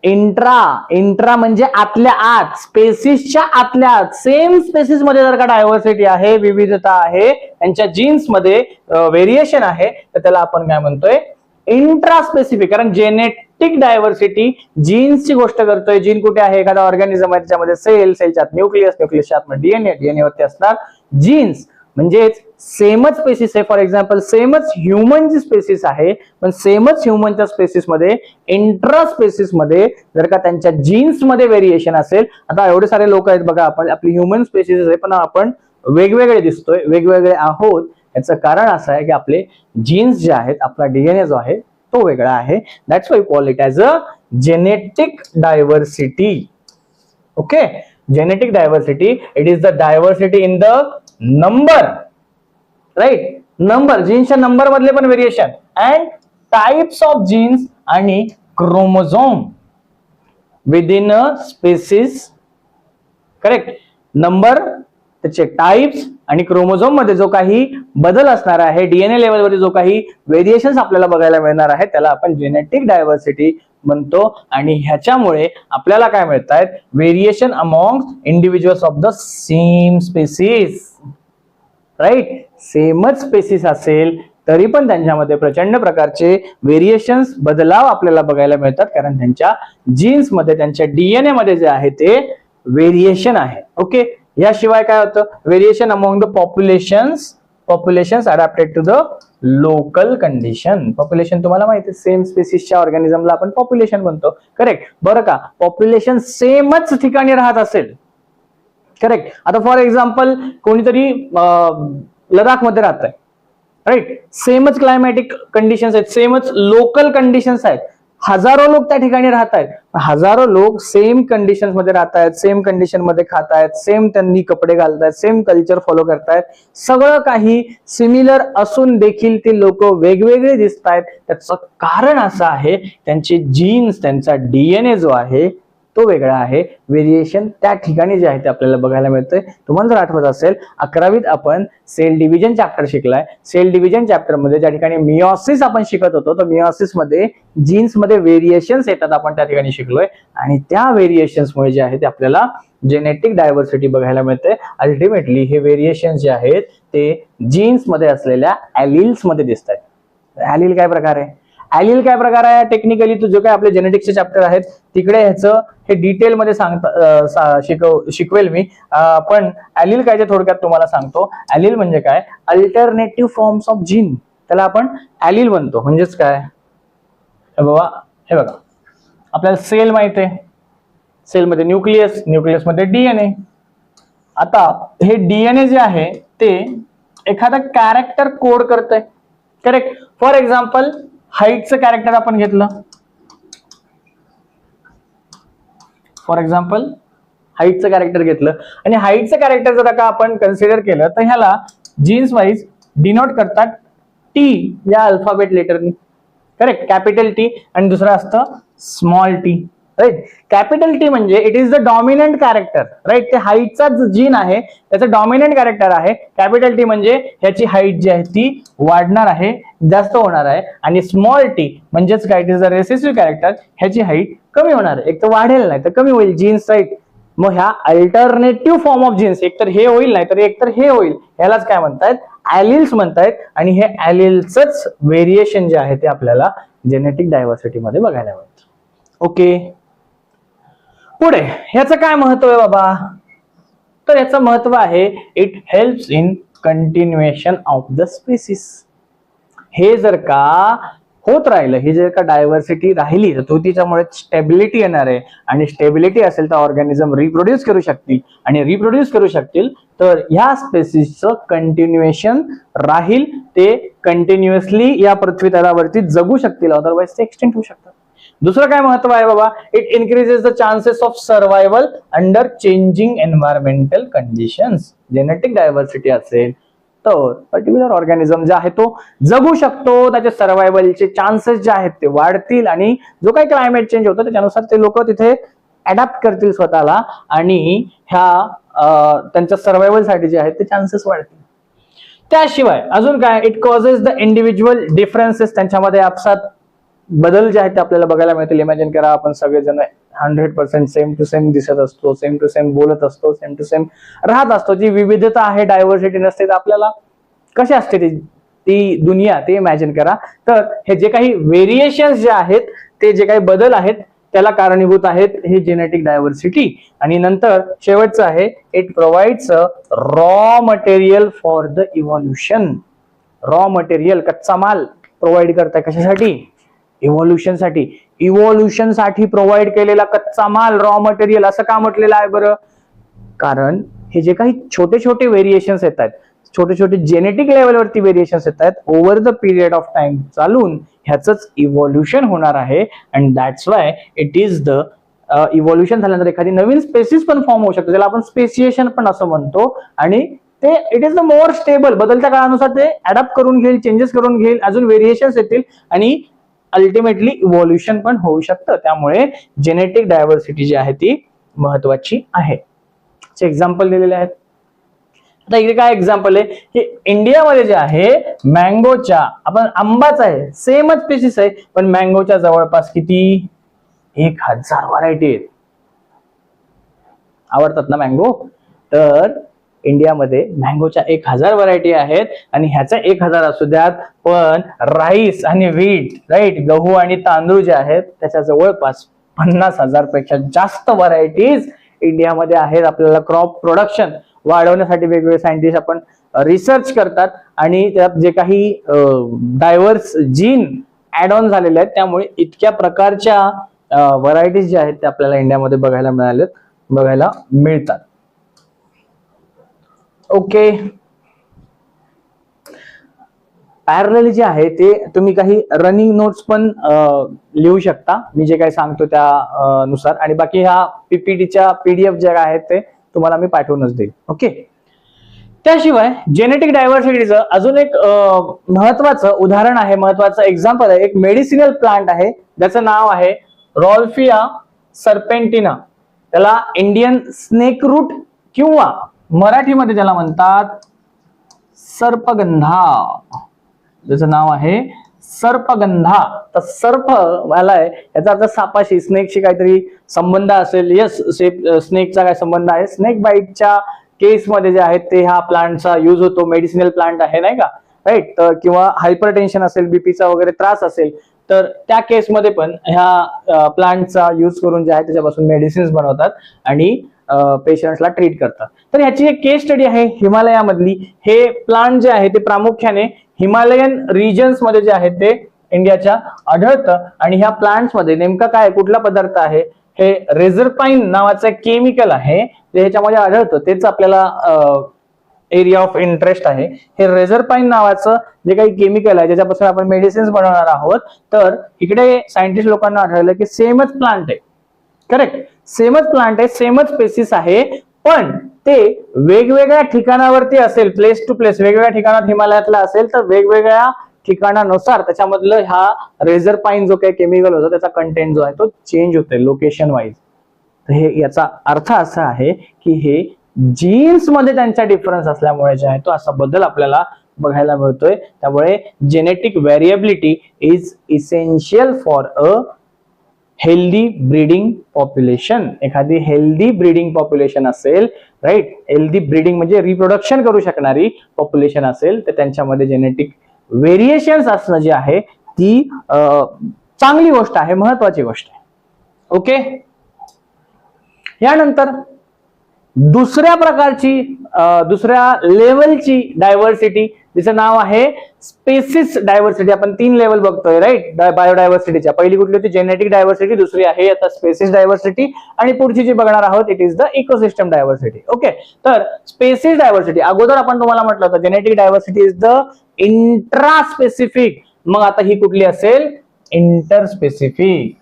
इंट्रा म्हणजे आतल्या आत, स्पेसिसच्या आतल्या आत. सेम स्पेसिस मध्ये जर का डायव्हर्सिटी आहे, विविधता आहे, त्यांच्या जीन्स मध्ये व्हेरिएशन आहे, तर त्याला आपण काय म्हणतोय, इंट्रास्पेसिफिक. कारण जेनेटिक डायव्हर्सिटी जीन्सची गोष्ट करतोय. जीन कुठे आहे, एखादा ऑर्गॅनिझम आहे त्याच्यामध्ये सेलच्या आत न्यूक्लियस, न्यूक्लियसच्या आत डीएनए वरती असणार जीन्स. म्हणजेच सेमच स्पेसिस आहे. फॉर एक्झाम्पल सेमच ह्युमनची स्पेसिस आहे, पण सेमच ह्युमनच्या स्पेसिस मध्ये इंट्रास्पेसिस मध्ये जर का त्यांच्या जीन्स मध्ये व्हेरिएशन असेल. आता एवढे सारे लोक आहेत बघा, आपण आपली ह्युमन स्पेसिस आहे पण आपण वेगवेगळे दिसतोय, वेगवेगळे आहोत. याचं कारण असं आहे की आपले जीन्स जे आहेत, आपला डीएनए जो आहे तो वेगळा आहे. That's why call it as a genetic diversity. Okay. Genetic diversity, it is the diversity in the number. Right. Number, जीन्सच्या नंबर मधले पण variation, and types of genes आणि chromosome within a species. Correct. Number, त्याचे types आणि chromosome मध्ये जो काही बदल असणार आहे, डीएनए लेवलवरती जो काही व्हेरिएशन्स आपल्याला बघायला मिळणार आहे, त्याला आपण जेनेटिक डायव्हर्सिटी म्हणतो. आणि ह्याच्यामुळे आपल्याला काय मिळत आहेत, variation among individuals of the same species. Right. सेमच स्पेसिस असेल तरी पण त्यांच्यामध्ये प्रचंड प्रकारचे व्हेरिएशन्स, बदलाव आपल्याला बघायला मिळतात, कारण त्यांच्या जीन्स मध्ये, त्यांच्या डीएनए मध्ये जे आहे ते व्हेरिएशन आहे. ओके. याशिवाय काय होतं, variation among the populations adapted to the local condition. Population तुम्हाला माहिती आहे, सेम स्पेसिसच्या ऑर्गॅनिझमला आपण पॉप्युलेशन म्हणतो. करेक्ट. बरं का, पॉप्युलेशन सेमच ठिकाणी राहत असेल. करेक्ट. आता फॉर एक्झाम्पल कोणीतरी लडाख मध्ये राहत आहे, राईट. सेमच क्लायमॅटिक कंडिशन्स आहेत, सेमच लोकल कंडिशन्स आहेत, हजारो लोक त्या ठिकाणी राहत आहेत, हजारो लोक सेम कंडिशन्स मध्ये राहत आहेत, सेम कंडिशन मध्ये खात आहेत, सेम त्यांनी कपडे घालतायत, सेम कल्चर फॉलो करतायत, सगळं काही सिमिलर असून देखील ते लोक वेगवेगळे दिसत आहेत. त्याचं कारण असं आहे, त्यांचे जीन्स, त्यांचा डीएनए जो आहे तो वेगळा आहे. व्हेरिएशन त्या ठिकाणी जे आहे ते आपल्याला बघायला मिळतंय. तुम्हाला जर आठवत असेल 11वीत आपण सेल डिव्हिजन चॅप्टर शिकलाय. सेल डिव्हिजन चॅप्टर मध्ये ज्या ठिकाणी मियोसिस आपण शिकत होतो, तर मियोसिस मध्ये जीन्स मध्ये व्हेरिएशन्स येतात आपण त्या ठिकाणी शिकलोय, आणि त्या व्हेरिएशन्स मुळे जे आहे ते आपल्याला जेनेटिक डायव्हर्सिटी बघायला मिळते. अल्टिमेटली हे व्हेरिएशन जे आहेत ते जीन्स मध्ये असलेल्या ॲलिल्स मध्ये दिसत आहेत. ॲलिल काय प्रकार आहे? ॲलिल काय प्रकार आहे? टेक्निकली तो जो काय आपले जेनेटिक्सचे चॅप्टर आहेत तिकडे ह्याचं हे डिटेल मध्ये शिकवेल मी, पण ॲलिल काय ते थोडक्यात तुम्हाला सांगतो. ॲलिल म्हणजे काय? अल्टरनेटिव्ह फॉर्म्स ऑफ जीन, त्याला आपण ॲलिल म्हणतो. म्हणजेच काय? बाबा हे बघा, आपल्याला सेल माहिती आहे, सेलमध्ये न्यूक्लियस, न्यूक्लियसमध्ये डीएनए. आता हे डीएनए जे आहे ते एखादा कॅरेक्टर कोड करतंय. करेक्ट. फॉर एक्झाम्पल हाईटचं कॅरेक्टर आपण घेतलं, फॉर एक्झाम्पल हाईटचं कॅरेक्टर घेतलं, आणि हाईटचं कॅरेक्टर जर का आपण कन्सिडर केलं तर ह्याला जीन्स वाईज डिनोट करतात टी या अल्फाबेट लेटरनी. करेक्ट. कॅपिटल टी आणि दुसरं असतं small T, right. Capital T म्हणजे it is the dominant character, right. ते हाईटचा जीन आहे त्याचं डॉमिनंट कॅरेक्टर आहे. कॅपिटल टी म्हणजे ह्याची हाईट जी आहे ती वाढणार आहे, जास्त होणार आहे. आणि स्मॉल टी म्हणजेच काय? It is the recessive character, ह्याची हाईट कमी होणार आहे, एक तर वाढेल नाही तर कमी होईल जीन्स, राईट. मग ह्या अल्टरनेटिव्ह फॉर्म ऑफ जीन्स, एकतर हे होईल नाही तर एकतर हे होईल, ह्यालाच काय म्हणतायत? ॲलिल्स म्हणतायत. आणि हे ॲलिल्सच व्हेरिएशन जे आहे ते आपल्याला जेनेटिक डायव्हर्सिटी मध्ये बघायला मिळतं. ओके. पुढे ह्याचं काय महत्व आहे बाबा? तर याचं महत्व आहे it helps in continuation of the species. हे जर का होत राहिलं, ही जर का डायव्हर्सिटी राहिली तर तो तिच्यामुळे स्टेबिलिटी येणार आहे, आणि स्टेबिलिटी असेल तर ऑर्गॅनिझम रिप्रोड्यूस करू शकतील, आणि रिप्रोड्यूस करू शकतील तर ह्या स्पेसिसचं कंटिन्युएशन राहील, ते कंटिन्युअसली या पृथ्वी तलावरती जगू शकतील, अदरवाईज ते एक्सटेंड होऊ शकतात. दुसरं काय महत्व आहे बाबा? It increases the chances of survival under changing environmental conditions. Genetic diversity असेल तर पर्टिक्युलर ऑर्गॅनिझम जे आहे तो जगू शकतो, त्याचे सर्व्हायव्हलचे चान्सेस जे आहेत ते वाढतील, आणि जो काही क्लायमेट चेंज होतो त्याच्यानुसार ते लोक तिथे अडॅप्ट करतील स्वतःला, आणि ह्या त्यांच्या सर्व्हायव्हलसाठी जे आहेत ते चान्सेस वाढतील. त्याशिवाय अजून काय? It causes the individual differences, त्यांच्यामध्ये आपसात बदल जे आहेत ते आपल्याला बघायला मिळतील. इमॅजिन करा, आपण सगळेजण 100% सेम टू सेम दिसत असतो, सेम टू सेम बोलत असतो, सेम टू सेम राहत असतो. जी विविधता आहे, डायव्हर्सिटी नसते, तर आपल्याला कशी असते ती दुनिया, ते इमॅजिन करा. तर हे जे काही व्हेरिएशन्स जे आहेत, ते जे काही बदल आहेत त्याला कारणीभूत आहेत हे जेनेटिक डायव्हर्सिटी. आणि नंतर शेवटचं आहे it provides raw material for the evolution. Raw material, कच्चा माल प्रोव्हाइड करताय कशासाठी? इव्हॉल्युशन साठी. इव्हॉल्युशन साठी प्रोव्हाइड केलेला कच्चा माल, रॉ मटेरियल. असं का म्हटलेलं आहे बरं? कारण हे जे काही छोटे छोटे व्हेरिएशन्स येत आहेत, छोटे छोटे जेनेटिक लेवलवरती व्हेरिएशन्स येत आहेत, over the period of time चालून ह्याचंच इव्हॉल्युशन होणार आहे. And that's why it is the evolution झाल्यानंतर एखादी नवीन स्पेसिस पण फॉर्म होऊ शकते, ज्याला आपण स्पेसिएशन पण असं म्हणतो. आणि ते it is the more stable, बदलत्या काळानुसार ते अडॅप्ट करून घेईल, चेंजेस करून घेईल, अजून व्हेरिएशन्स येतील, आणि अल्टिमेटली इव्हॉल्युशन पण होऊ शकतं. त्यामुळे जेनेटिक डायव्हर्सिटी जी आहे ती महत्वाची आहे. एक्झाम्पल दिलेले आहेत. आता इकडे काय एक्झाम्पल आहे की इंडियामध्ये जे आहे मँगोच्या, आपण आंबाच आहे, सेमच स्पेसिस आहे, पण मँगोच्या जवळपास किती? 1000 व्हरायटी आहेत. आवडतात ना मँगो? तर इंडियामध्ये मँगोच्या 1000 व्हरायटी आहेत, आणि ह्याच्या 1000 असू द्यात, पण राईस आणि व्हीट, राईट, गहू आणि तांदूळ जे आहेत त्याच्या जवळपास 50,000 पेक्षा जास्त व्हरायटीज इंडियामध्ये आहेत. आपल्याला क्रॉप प्रोडक्शन वाढवण्यासाठी वेगवेगळे सायंटिस्ट आपण रिसर्च करतात आणि त्यात जे काही डायव्हर्स जीन ऍड ऑन झालेले आहेत त्यामुळे इतक्या प्रकारच्या व्हरायटीज ज्या आहेत त्या आपल्याला इंडियामध्ये बघायला मिळतात. ओके, पॅरलली जे आहे ते तुम्ही काही रनिंग नोट्स पण लिहू शकता मी जे काही सांगतो त्या नुसार, आणि बाकी ह्या पीपीटीच्या पीडीएफ ज्या आहेत ते तुम्हाला मी पाठवूनच देईल. ओके, त्याशिवाय जेनेटिक डायव्हर्सिटीचं अजून एक महत्वाचं उदाहरण आहे, महत्वाचं एक्झाम्पल आहे, एक मेडिसिनल प्लांट आहे ज्याचं नाव आहे रॉल्फिया सर्पेंटिना. त्याला इंडियन स्नेक रूट किंवा मराठीमध्ये त्याला म्हणतात सर्पगंधा. ज्याचं नाव आहे सर्पगंधा. तर सर्प आलाय याचा अर्थ सापाशी, स्नेकशी काहीतरी संबंध असेल. येस, स्नेकचा काय संबंध आहे? स्नेक बाईटच्या केसमध्ये जे आहेत ते ह्या प्लांटचा युज होतो. मेडिसिनल प्लांट आहे नाही का, राईट. तर किंवा हायपर टेन्शन असेल, बीपीचा वगैरे त्रास असेल तर त्या केसमध्ये पण ह्या प्लांटचा युज करून जे आहे त्याच्यापासून मेडिसिन्स बनवतात आणि पेशंट्सला ट्रीट करतात. तर ह्याची एक केस स्टडी आहे हिमालयामधली. हे प्लांट जे आहे ते प्रामुख्याने हिमालयन रिजन्स मध्ये जे आहे ते इंडियाच्या आढळतं. आणि ह्या प्लांट्स मध्ये नेमका काय, कुठला पदार्थ आहे? हे रेझरपाईन नावाचं केमिकल आहे जे ह्याच्यामध्ये आढळतं. तेच आपल्याला एरिया ऑफ इंटरेस्ट आहे. हे रेझरपाईन नावाचं जे काही केमिकल आहे ज्याच्यापासून आपण मेडिसिन्स बनवणार आहोत. तर इकडे सायंटिस्ट लोकांना आढळलं की सेमच प्लांट आहे. करेक्ट, सेमच प्लांट आहे, सेमच स्पेसिस आहे, पण ते वेगवेगळ्या ठिकाणावरती असेल, प्लेस टू प्लेस, वेगवेगळ्या ठिकाणात हिमालयातला असेल तर वेगवेगळ्या ठिकाणानुसार त्याच्यामधलं हा रेझरपाईन जो काही केमिकल होता त्याचा कंटेंट जो आहे तो चेंज होतोय लोकेशन वाईज. हे याचा अर्थ असा आहे की हे जीन्स मध्ये त्यांचा डिफरन्स असल्यामुळे जे आहे तो असा बदल आपल्याला बघायला मिळतोय. त्यामुळे genetic variability is essential for a healthy breeding population. एखादी हेल्दी ब्रीडिंग पॉप्युलेशन असेल, राईट, हेल्दी ब्रीडिंग म्हणजे रिप्रोडक्शन करू शकणारी पॉप्युलेशन असेल तर त्यांच्यामध्ये जेनेटिक व्हेरिएशन्स असणं जे आहे ती चांगली गोष्ट आहे, महत्वाची गोष्ट आहे. ओके, यानंतर दुसऱ्या प्रकारची, दुसऱ्या लेवलची डायव्हर्सिटी जिचं नाव आहे स्पेसिस डायव्हर्सिटी. आपण 3 लेवल बघतोय, राईट, बायोडायव्हर्सिटीच्या. पहिली कुठली होती? Genetic diversity. दुसरी आहे आता स्पेसिस डायव्हर्सिटी. आणि पुढची जी बघणार आहोत it is the ecosystem diversity. Okay, तर स्पेसिस डायव्हर्सिटी अगोदर आपण तुम्हाला म्हटलं होतं genetic diversity is the intraspecific. मग आता ही कुठली असेल? इंटरस्पेसिफिक.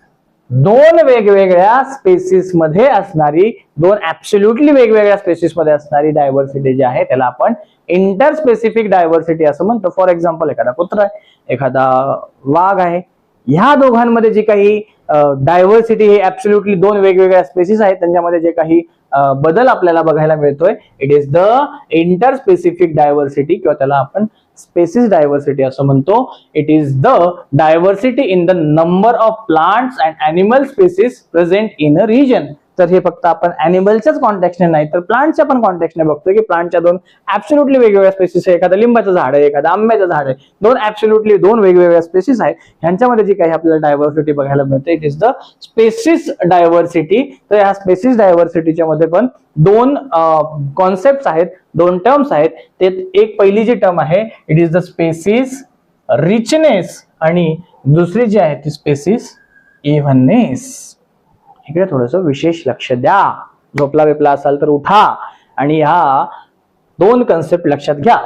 2 वेगवेगळ्या स्पेसिस मध्ये असणारी, 2 ऍब्सोल्युटली वेगवेगळ्या स्पेसिस मध्ये असणारी डायव्हर्सिटी जी आहे त्याला आपण इंटरस्पेसिफिक डायव्हर्सिटी असं म्हणतो. फॉर एक्झाम्पल, एखादा कुत्रा आहे, एखादा वाघ आहे, ह्या दोघांमध्ये जी काही डायव्हर्सिटी, हे ऍब्सोल्युटली 2 वेगवेगळ्या स्पेसिस आहेत, त्यांच्यामध्ये जे काही बदल आपल्याला बघायला मिळतोय it is the interspecific diversity किंवा त्याला आपण स्पेसिस डायव्हर्सिटी असं म्हणतो. It is the diversity in the number of plants and animal species present in a region. तर हे फक्त आपण अॅनिमलच्याच कॉन्टेक्स्टने नाही तर प्लांटच्या पण कॉन्टेक्स्टने बघतोय की प्लांटच्या 2 ऍब्सोल्युटली वेगवेगळ्या स्पेसिस आहे. एखादा लिंबाचं झाड आहे, एखादा आंब्याचं झाड आहे, 2 ऍब्सोल्युटली 2 वेगवेगळ्या स्पेसिस आहेत. ह्यांच्यामध्ये जी काही आपल्याला डायव्हर्सिटी बघायला मिळते it is the species diversity. तर ह्या स्पेसिस डायव्हर्सिटीच्या मध्ये पण 2 कॉन्सेप्ट आहेत, 2 टर्म्स आहेत. ते एक पहिली जी टर्म आहे it is the species richness आणि दुसरी जी आहे ती स्पेसिस इव्हननेस. इकडे थोडस विशेष लक्ष द्या. झोपला बिपला असाल तर उठा आणि ह्या 2 कन्सेप्ट लक्षात घ्या.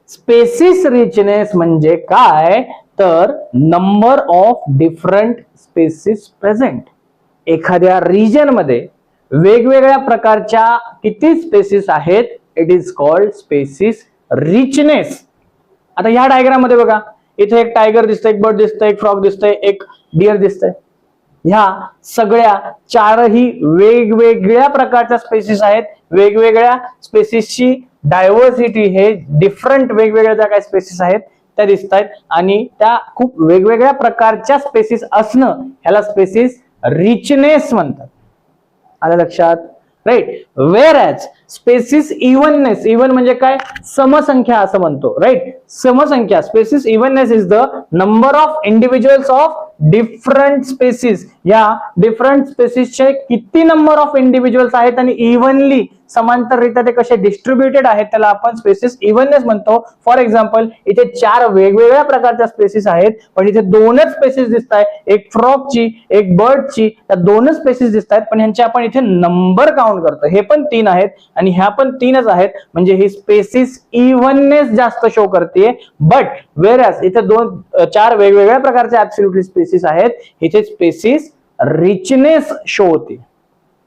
स्पेसिस रिचनेस म्हणजे काय? तर number of different species present. एखाद्या रिजन मध्ये वेगवेगळ्या प्रकारच्या किती स्पेसिस आहेत it is called species richness. आता ह्या डायग्राम मध्ये बघा, इथे एक टायगर दिसतंय, एक बर्ड दिसतंय, एक फ्रॉग दिसतंय, एक डिअर दिसतंय. ह्या सगळ्या 4ही वेगवेगळ्या प्रकारच्या स्पेसिस आहेत. वेगवेगळ्या स्पेसिसची डायव्हर्सिटी हे डिफरंट वेगवेगळ्या ज्या काही स्पेसिस आहेत त्या दिसत आहेत आणि त्या खूप वेगवेगळ्या प्रकारच्या स्पेसिस असणं ह्याला स्पेसिस रिचनेस म्हणतात. आलं लक्षात? Right. Whereas species evenness, even म्हणजे काय, समसंख्या असं म्हणतो, राईट. समसंख्या, species evenness is the number of individuals of different species. या डिफरंट स्पेसिसचे किती नंबर ऑफ इंडिव्हिज्युअल्स आहेत आणि इव्हनली समांतररित्या ते कसे डिस्ट्रीब्युटेड आहेत त्याला आपण स्पेसिस इव्हननेस म्हणतो. फॉर एक्झाम्पल इथे 4 वेगवेगळ्या प्रकारच्या स्पेसिस आहेत, पण इथे 2च स्पेसिस दिसत आहेत, एक फ्रॉगची एक बर्डची, त्या 2च स्पेसिस दिसत आहेत, पण ह्यांचे आपण इथे नंबर काउंट करतो. हे पण 3 आहेत आणि ह्या पण 3च आहेत, म्हणजे ही स्पेसिस इव्हननेस जास्त शो करते. बट वेअरएज इथे 4 वेगवेगळ्या प्रकारचे ऍब्सोल्युटली स्पेसिस आहेत, इथे स्पेसिस रिचनेस शो होते.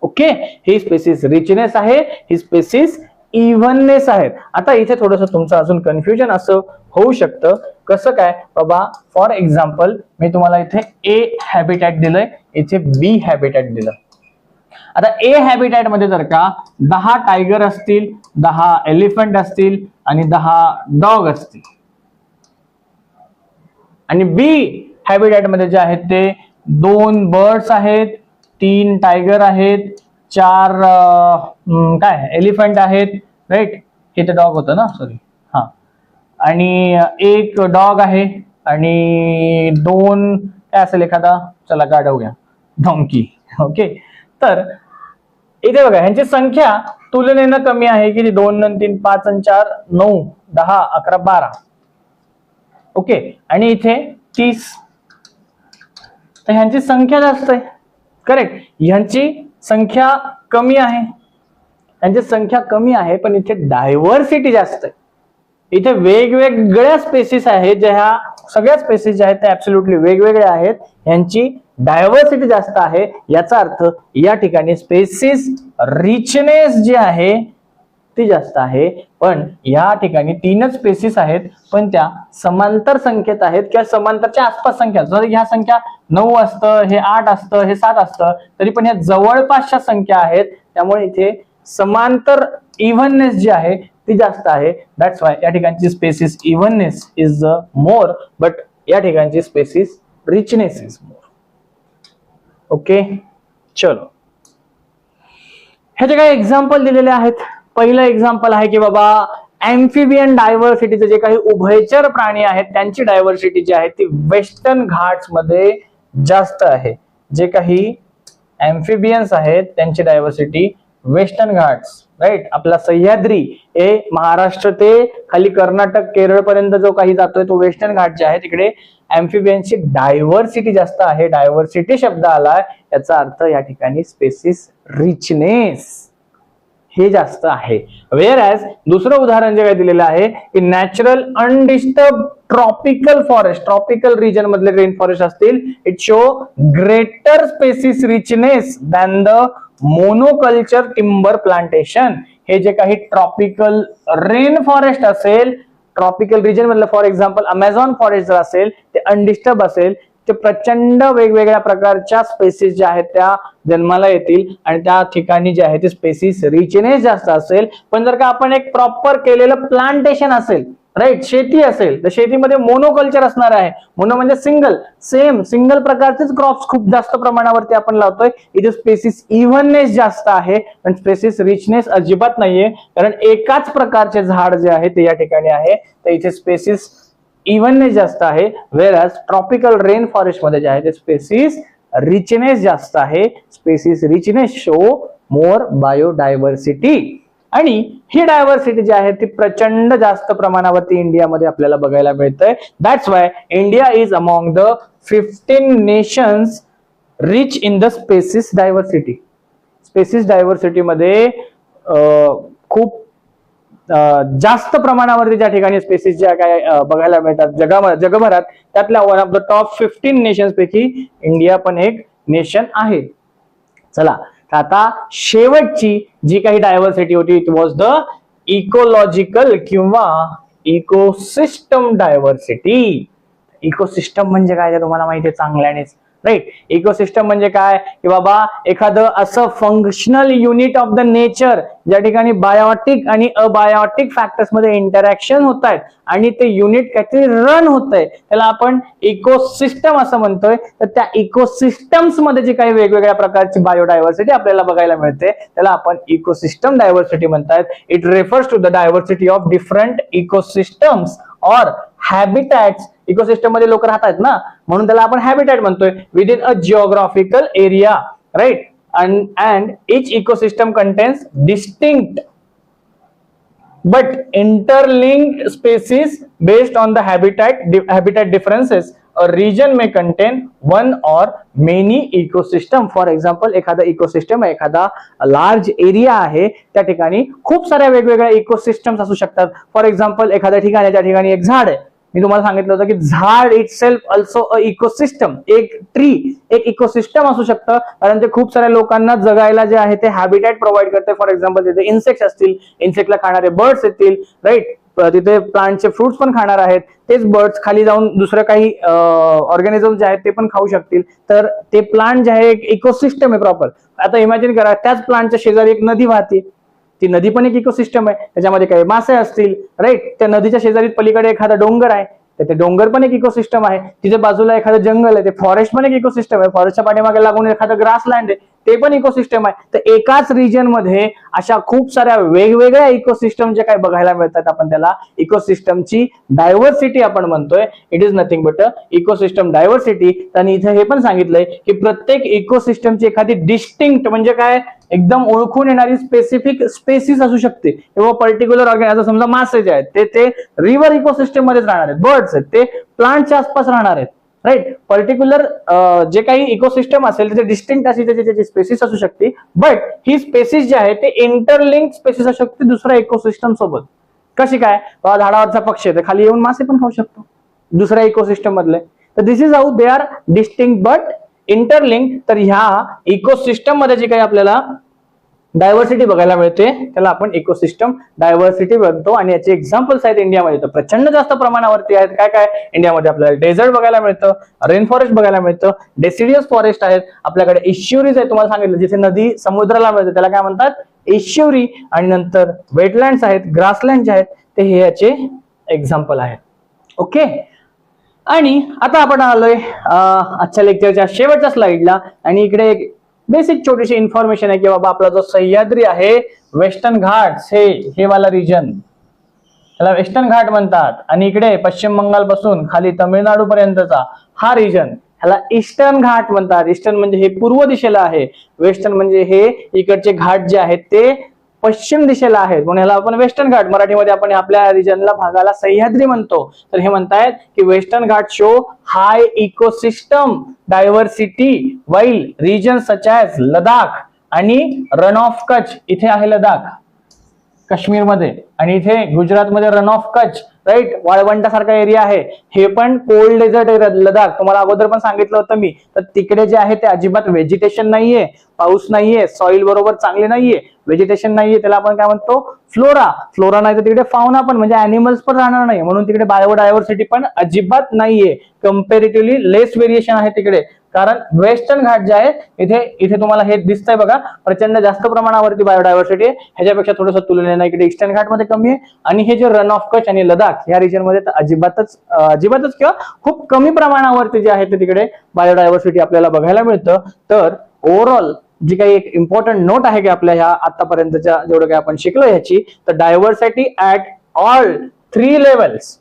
ओके, ही स्पेसिस रिचनेस आहे, ही स्पेसिस इव्हननेस आहेत. आता इथे थोडंसं तुमचं अजून कन्फ्युजन असं होऊ शकतं, कसं काय बाबा. फॉर एक्झाम्पल मी तुम्हाला इथे ए हॅबिटॅट दिलंय, इथे बी हॅबिटॅट दिलं. आता ए हॅबिटॅट मध्ये जर का 10 टायगर असतील, 10 एलिफंट असतील आणि 10 डॉग असतील, आणि बी हॅबिटॅट मध्ये जे आहेत ते 2 बर्ड्स आहेत, 3 टायगर आहेत, 4 काय एलिफंट आहेत, राईट. इथे डॉग होतं ना, सॉरी, हा, आणि 1 डॉग आहे आणि 2 काय असेल एखादा, चला गाढव घ्या, डॉंकी. ओके, तर इथे बघा ह्यांची संख्या तुलनेनं कमी आहे, की 2 आणि 3 5 आणि 4 9 10 11 12. ओके, आणि इथे 30. तर ह्यांची संख्या जास्त आहे, करेक्ट. ह्यांची संख्या कमी आहे, यांची संख्या कमी आहे, पण इथे डायव्हर्सिटी जास्त आहे. इथे वेगवेगळ्या स्पेसिस आहेत, ज्या ह्या सगळ्या स्पेसिस ज्या आहेत त्या ऍब्सोल्युटली वेगवेगळ्या आहेत, यांची डायव्हर्सिटी जास्त आहे. याचा अर्थ या ठिकाणी स्पेसिस रिचनेस जी आहे ती जास्त आहे. पण या ठिकाणी 3च स्पेसिस आहेत, पण त्या समांतर संख्येत आहेत किंवा समांतरच्या आसपास संख्या. जर ह्या संख्या 9 असतं, हे 8 असतं, हे 7 असतं, तरी पण ह्या जवळपासच्या संख्या आहेत, त्यामुळे इथे समांतर इव्हननेस जी आहे ती जास्त आहे. दॅट्स वाय या ठिकाणची species evenness is more, but या ठिकाणची species richness is more. Okay, चलो ह्याचे काही एक्झाम्पल दिलेले आहेत. पहिलं एक्झाम्पल आहे की बाबा एम्फिबियन डायव्हर्सिटीचे जे काही उभयचर प्राणी आहेत त्यांची डायव्हर्सिटी जी आहे ती वेस्टर्न घाट्स मध्ये जास्त आहे. जे काही एम्फिबियन्स आहेत त्यांची डायव्हर्सिटी वेस्टर्न घाट्स, राईट. आपला सह्याद्री हे महाराष्ट्र ते खाली कर्नाटक केरळ पर्यंत जो काही जातोय तो वेस्टर्न घाट जे आहे तिकडे एम्फिबियनची डायव्हर्सिटी जास्त आहे. डायव्हर्सिटी शब्द आलाय याचा अर्थ या ठिकाणी स्पेसिस रिचनेस हे जास्त आहे. वेअरएज दुसरं उदाहरण जे काही दिलेलं आहे की natural undisturb tropical forest, tropical region मधले रेन फॉरेस्ट असतील, it show greater species richness than the monoculture timber plantation. हे जे काही ट्रॉपिकल रेन फॉरेस्ट असेल, ट्रॉपिकल रिजन मधलं फॉर एक्झाम्पल अमेझॉन फॉरेस्ट जर असेल ते अनडिस्टर्ब असेल, ते प्रचंड वेगवेगळ्या प्रकारच्या स्पेसिस ज्या आहेत त्या जन्माला येतील आणि त्या ठिकाणी जे आहे ते स्पेसिस रिचनेस जास्त असेल. पण जर का आपण एक प्रॉपर केलेलं प्लांटेशन असेल, राईट, शेती असेल, तर शेतीमध्ये मोनोकल्चर असणार आहे. मोनो म्हणजे सिंगल प्रकारचेच क्रॉप्स खूप जास्त प्रमाणावरती आपण लावतोय. इथे स्पेसिस इव्हननेस जास्त आहे पण स्पेसिस रिचनेस अजिबात नाहीये, कारण एकाच प्रकारचे झाड जे आहे ते या ठिकाणी आहे, तर इथे स्पेसिस इव्हननेस जास्त आहे. वेअरएज ट्रॉपिकल रेन फॉरेस्ट मध्ये जे आहे ते स्पेसिस रिचनेस जास्त आहे. Species richness show more biodiversity. आणि ही डायव्हर्सिटी जी आहे ती प्रचंड जास्त प्रमाणावरती इंडियामध्ये आपल्याला बघायला मिळतंय. That's why India is among the 15 nations rich in the species diversity. Species diversity मध्ये खूप जास्त प्रमाणावरती ज्या ठिकाणी स्पेसिस ज्या काय बघायला मिळतात जगभरात, त्यातल्या one of the top 15 nations पैकी इंडिया पण एक नेशन आहे. चला, आता शेवटची जी काही डायव्हर्सिटी होती इट वॉज द इकोलॉजिकल किंवा इकोसिस्टम डायव्हर्सिटी. इकोसिस्टम म्हणजे काय ते तुम्हाला माहिती आहे चांगल्यानेच, राईट. इकोसिस्टम म्हणजे काय की बाबा एखादं असं functional unit of the nature ज्या ठिकाणी बायोटिक आणि अबायोटिक फॅक्टर्स मध्ये इंटरॅक्शन होत आहेत आणि ते युनिट काहीतरी रन होत आहे, त्याला आपण इकोसिस्टम असं म्हणतोय. तर त्या इकोसिस्टम्स मध्ये जी काही वेगवेगळ्या प्रकारची बायोडायव्हर्सिटी आपल्याला बघायला मिळते त्याला आपण इकोसिस्टम डायव्हर्सिटी म्हणतात. It refers to the diversity of different ecosystems और हॅबिटॅट्स. इकोसिस्टम मध्ये लोक राहतात ना, म्हणून त्याला आपण हॅबिटॅट म्हणतोय. Within a geographical area, right. and each ecosystem contains distinct but interlinked species based on the habitat differences. A region may contain one or many ecosystem. For example, एखादा ecosystem एखादा लार्ज एरिया आहे, त्या ठिकाणी खूप साऱ्या वेगवेगळ्या ecosystems असू शकतात. फॉर एक्झाम्पल एखाद्या ठिकाणी त्या ठिकाणी एक झाड आहे, मी तुम्हाला सांगितलं होतं की झाड it self also a ecosystem. एक ट्री एक इकोसिस्टम असू शकतं, कारण ते खूप साऱ्या लोकांना जगायला जे आहे ते हॅबिटॅट प्रोव्हाइड करते. फॉर एक्झाम्पल तिथे इन्सेक्ट असतील, इन्सेक्टला खाणारे बर्ड्स येतील, राईट. तिथे प्लांटचे फ्रुट्स पण खाणार आहेत, तेच बर्ड्स खाली जाऊन दुसरं काही ऑर्गॅनिझम जे आहेत ते पण खाऊ शकतील. तर ते प्लांट जे आहे एक इकोसिस्टम आहे प्रॉपर. आता इमॅजिन करा त्याच प्लांटच्या शेजारी एक नदी वाहते, ती नदी पण एक इकोसिस्टम आहे, त्याच्यामध्ये काही मासे असतील, राईट. त्या नदीच्या शेजारी पलीकडे एखादा डोंगर आहे, तर ते डोंगर पण एक इकोसिस्टम आहे. तिथे बाजूला एखादं जंगल आहे, ते फॉरेस्ट पण एक इकोसिस्टम आहे. फॉरेस्टच्या पाठीमागे लागून एखादं ग्रासलँड आहे, ते पण इकोसिस्टम आहे. तर एकाच रिजन मध्ये अशा खूप साऱ्या वेगवेगळ्या इकोसिस्टम जे काही बघायला मिळतात, आपण त्याला इकोसिस्टमची डायव्हर्सिटी आपण म्हणतोय. It is nothing but ecosystem diversity. आणि इथे हे पण सांगितलंय की प्रत्येक इकोसिस्टमची एखादी डिस्टिंक्ट म्हणजे काय एकदम ओळखून येणारी स्पेसिफिक स्पेसिस असू शकते किंवा पर्टिक्युलर ऑर्गॅनिझम. समजा मासे जे आहेत ते रिव्हर इकोसिस्टम मध्येच राहणार आहेत, बर्ड्स आहेत ते प्लांटच्या आसपास राहणार आहेत, राईट. पर्टिक्युलर जे काही इकोसिस्टम असेल त्याचे डिस्टिंक्ट अशी त्याची स्पेसिस असू शकते, बट ही स्पेसिस जे आहे ते इंटरलिंक स्पेसिस असू शकते दुसऱ्या इकोसिस्टम सोबत. कशी काय, झाडावरचा पक्षी आहे तर खाली येऊन मासे पण खाऊ शकतो दुसऱ्या इकोसिस्टम मधले. तर this is how they are distinct but interlink. तर ह्या इकोसिस्टम मध्ये जे काही आपल्याला डायव्हर्सिटी बघायला मिळते त्याला आपण इकोसिस्टम डायव्हर्सिटी म्हणतो. आणि याचे एक्झाम्पल्स आहेत इंडियामध्ये तर प्रचंड जास्त प्रमाणावरती आहेत. काय काय इंडियामध्ये आपल्याला डेझर्ट बघायला मिळतं, रेन फॉरेस्ट बघायला मिळतं, डेसिडियस फॉरेस्ट आहेत, आपल्याकडे इश्युरीज आहेत. तुम्हाला सांगितलं जिथे नदी समुद्राला मिळते त्याला काय म्हणतात, इश्युरी. आणि नंतर वेटलँड्स आहेत, ग्रासलँड जे आहेत ते हे याचे एक्झाम्पल आहेत. ओके. आणि आता आपण आलोय आजच्या लेक्चरच्या शेवटच्या स्लाइडला. आणि इकडे एक बेसिक छोटीशी इन्फॉर्मेशन आहे की बाबा आपला जो सह्याद्री आहे, वेस्टर्न घाट्स, हे वाला रिजन त्याला वेस्टर्न घाट म्हणतात. आणि इकडे पश्चिम बंगाल पासून खाली तमिळनाडू पर्यंतचा हा रिजन ह्याला ईस्टर्न घाट म्हणतात. ईस्टर्न म्हणजे हे पूर्व दिशेला आहे, वेस्टर्न म्हणजे हे इकडचे घाट जे आहेत ते पश्चिम दिशेला आहेत, म्हणून ह्याला आपण वेस्टर्न घाट, मराठीमध्ये आपण आपल्या रिजनला भागाला सह्याद्री म्हणतो. तर हे म्हणतायत की western Ghat show high ecosystem diversity while region such as Ladakh आणि रन ऑफ कच्छ. इथे आहे लडाख काश्मीरमध्ये, आणि इथे गुजरातमध्ये रन ऑफ कच्छ, राईट. वाळवंटासारखा एरिया आहे, हे पण कोल्ड डेझर्ट आहे लडाख. तुम्हाला अगोदर पण सांगितलं होतं मी. तर तिकडे जे आहे ते अजिबात व्हेजिटेशन नाहीये, पाऊस नाहीये, सॉइल बरोबर चांगले नाहीये, व्हेजिटेशन नाहीये, त्याला आपण काय म्हणतो, फ्लोरा. फ्लोरा नाही तर तिकडे फाउना पण म्हणजे अॅनिमल्स पण राहणार नाही, म्हणून तिकडे बायोडायव्हर्सिटी पण अजिबात नाहीये. कम्पॅरेटिव्हली लेस व्हेरिएशन आहे तिकडे, कारण वेस्टर्न घाट जे आहे इथे तुम्हाला हे दिसतंय बघा, प्रचंड जास्त प्रमाणावरती बायोडायव्हर्सिटी आहे. ह्याच्यापेक्षा थोडंसं तुलनेने इकडे ईस्टर्न घाट मध्ये कमी आहे. आणि हे जे रन ऑफ कच्छ आणि लडाख या रिजन मध्ये तर अजिबातच किंवा खूप कमी प्रमाणावरती जे आहे ते तिकडे बायोडायव्हर्सिटी आपल्याला बघायला मिळतं. तर ओव्हरऑल जी काही एक इम्पॉर्टंट नोट आहे की आपल्या ह्या आतापर्यंतच्या जेवढं काही आपण शिकलो ह्याची, तर डायव्हर्सिटी ऍट ऑल 3 लेवल्स,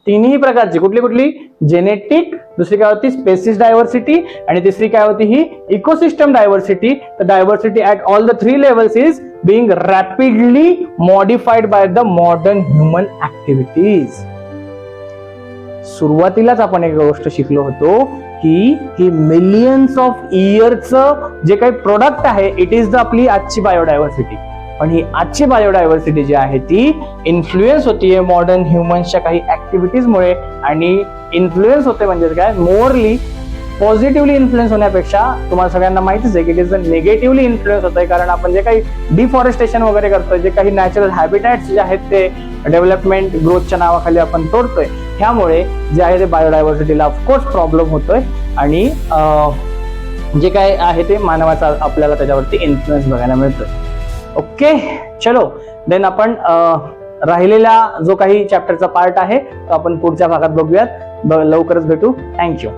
तिन्ही प्रकारची. कुठली कुठली, जेनेटिक, दुसरी काय होती स्पेसिस डायव्हर्सिटी, आणि तिसरी काय होती ही इकोसिस्टम डायव्हर्सिटी. तर diversity at all the 3 levels is being rapidly modified by the modern human activities. सुरुवातीलाच आपण एक गोष्ट शिकलो होतो की ही मिलियन्स ऑफ इयर्सचं जे काही प्रोडक्ट आहे, इट इज द आपली आजची बायोडायव्हर्सिटी. पण ही आजची बायोडायव्हर्सिटी जी आहे ती इन्फ्लुएन्स होतीये मॉडर्न ह्युमन्सच्या काही ऍक्टिव्हिटीजमुळे. आणि इन्फ्लुएन्स होते म्हणजे काय, मोरली पॉझिटिव्हली इन्फ्लुएन्स होण्यापेक्षा तुम्हाला सगळ्यांना माहितीच आहे की इट इज निगेटिव्हली इन्फ्लुएन्स होत आहे. कारण आपण जे काही डिफॉरेस्टेशन वगैरे करतोय, जे काही नॅचरल हॅबिटॅट्स जे आहेत ते डेव्हलपमेंट ग्रोथच्या नावाखाली आपण तोडतोय, ह्यामुळे जे आहे ते बायोडायव्हर्सिटीला ऑफकोर्स प्रॉब्लेम होतोय. आणि जे काय आहे ते मानवाचा आपल्याला त्याच्यावरती इन्फ्लुएन्स बघायला मिळतोय. ओके, चलो देन आपण राहिलेला जो काही चॅप्टरचा पार्ट आहे तो आपण पुढच्या भागात बघूयात. लवकरच भेटू. थँक्यू.